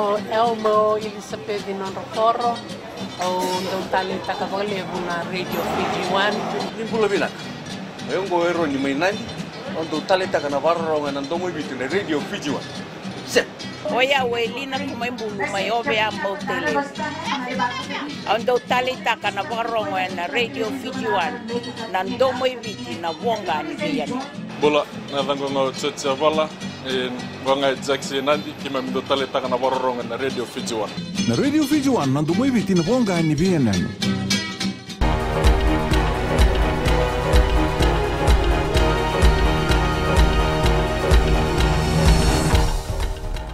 o Elmo Elizabeth Nonroforo o Don Talita Cavalier na Radio Fiji One. Nimbula bilang, ayong go ero ni mainan, on Don Talita Canavarro and Andomo Bitu na Radio Fiji One. Set. Oya welina kumaibulu mayobe ambao tele. Ando Talita Canavarro na Radio Fiji One. Nandomo ibiti na wonga ni biyani. Bola na dangonga tsetsa bala en gonga Jackson nandi kima mindo Talita Canavarro na Radio Fiji One. Na Radio Fiji One nandomo ibiti na wonga ni biyani.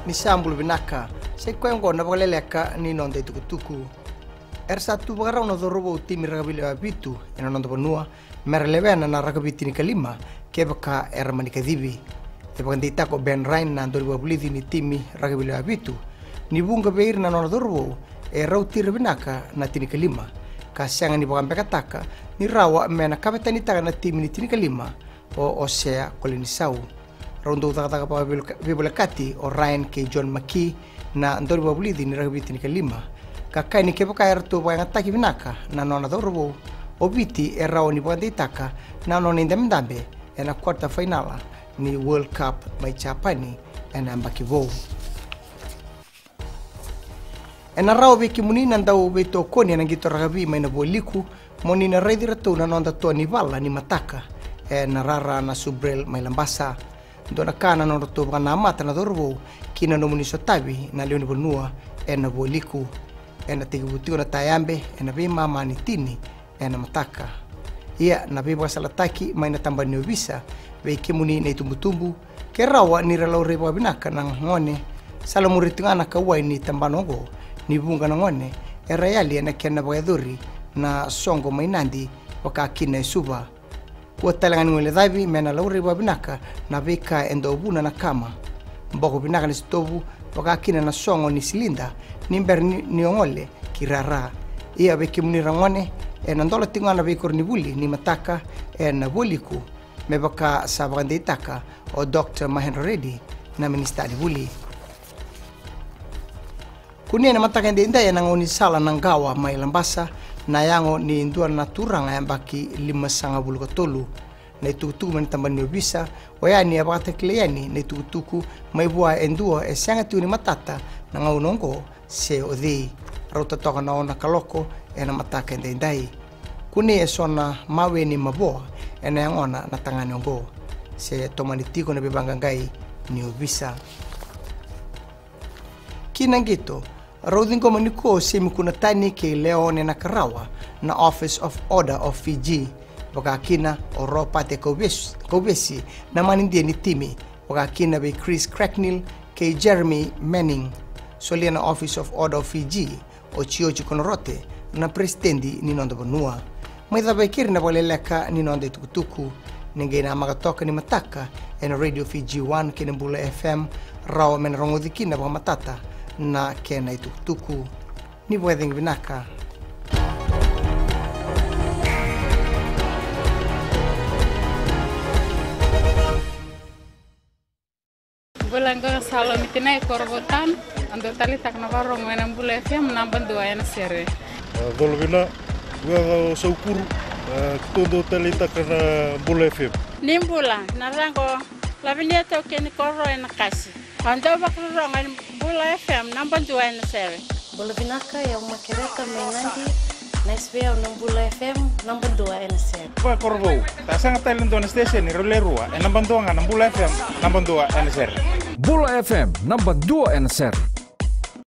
Ni sambul binaka se kwengo na bagaleleka ni nonde tukutuku ersatu bagarau no dorobo timi ragabile abitu ena nondo bonua merlevena na ragabiti ni kalima kebaka ermani kadibi e bagandita ko Ben Ryan na ndori babulidi ni timi ragabile abitu ni bunga beir na nondo dorobo e rauti binaka na tini kalima kasanga ni bagambekataka ni rawa mena kapetani taga na timi ni tini kalima o osea kolinisau rondo utaka pa bibulakati o Ryan ke John McKee na ndori babulidi ni ragabiti ni kalima kakai ni kepoka erto ba ngataki binaka na nona dorobo obiti erao ni baganditaka na nona indamdambe ena quarter final ni World Cup mai Japani ena mbakivo ena rao beki munina ndau beto koni na gito ragabi mai na boliku monina redirato na nonda to ni balla ni mataka ena rara na subrel mai lambasa dona kana no to bana mata na dorbo kina no muniso tabi na leoni bonua ena boliku ena tibutu na tayambe ena be mama ni tini ena mataka ia na be basalataki mai na tambani obisa be kimuni na tumbutumbu ke rawa ni relo rebo binaka na ngone salamuritingana ka wai ni tambanogo ni bunga na ngone era yali na kena bagaduri na songo mainandi wakakina suba Watalangan ngole davi mena lauri babinaka na beka endo buna na kama mboko binaka ni stovu wakakina na songo ni silinda nimber ni ongole kirara ia beki munirangone ena ndola tingana bekor ni buli ni mataka ena boliku mebaka sabande itaka o Dr. Mahendra Reddy na ministeri buli kunia na mataka ndenda ya nangoni sala nangawa mai lambasa na yango ni indua naturanga yambaki 5.3 na itutuku mani tambani obisa wayani abata kleyani na itutuku mai bua endua esanga tuni matata na ngaunongo se odi rauta toka na ona kaloko ena mataka ndendai kuni esona mawe ni maboa ena yangona na tangani ongo se tomani tiko na bebangangai ni obisa kinangito Rodingo maniko semikuna tani ke Leone na Karawa na Office of Order of Fiji wakakina Oropa te Kobesi na manindie ni timi wakakina be Chris Cracknell ke Jeremy Manning solia na Office of Order of Fiji o Chiochi Konorote na presidendi ni nondo bonua maitha bekiri na boleleka ni nondo tukutuku ningena magatoka ni mataka en Radio Fiji 1 kinembula FM rawa men rongodikina ba matata na kena itukutuku ni bwedeng binaka Bulangga salo mitinai korbotan ando Talita Canavarro ngena bula FM namban dua ena sere golbina gua saukuru todo Talita kana bula FM nimbula narango labinia to keni korro ena kasi ando bakro ngan bula FM namban dua ena sere bula binaka ya makereta mainandi Naisbea Nambula FM number 2 NSR. Kwa korbo, tasang talent on station ni rolerua, namban 2 nga Nambula FM number 2 NSR. Bula FM number 2 NSR.